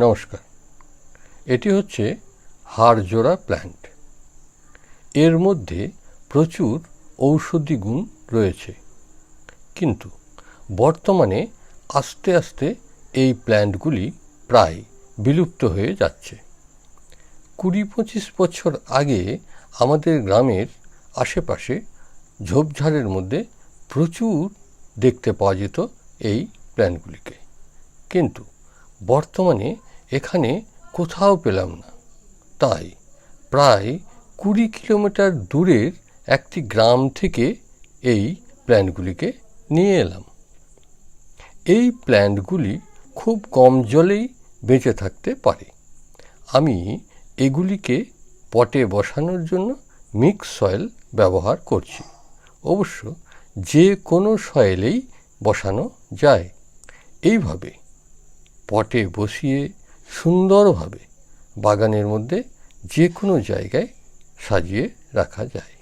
নমস্কার। এটি হচ্ছে হাড়জোড়া প্ল্যান্ট। এর মধ্যে প্রচুর ঔষধি গুণ রয়েছে, কিন্তু বর্তমানে আস্তে আস্তে এই প্ল্যান্টগুলি প্রায় বিলুপ্ত হয়ে যাচ্ছে। ২০-২৫ বছর আগে আমাদের গ্রামের আশেপাশে ঝোপঝাড়ের মধ্যে প্রচুর দেখতে পাওয়া যেত এই প্ল্যান্টগুলিকে, কিন্তু বর্তমানে এখানে কোথাও পেলাম না। তাই প্রায় ২০ কিলোমিটার দূরের একটি গ্রাম থেকে এই প্ল্যান্টগুলিকে নিয়ে এলাম। এই প্ল্যান্টগুলি খুব কম জলেই বেঁচে থাকতে পারে। আমি এগুলিকে পটে বসানোর জন্য মিক্স সয়েল ব্যবহার করছি। অবশ্য যে কোনো সয়েলেই বসানো যায়। এইভাবে পটে বসিয়ে সুন্দরভাবে বাগানের মধ্যে যে কোনো জায়গায় সাজিয়ে রাখা যায়।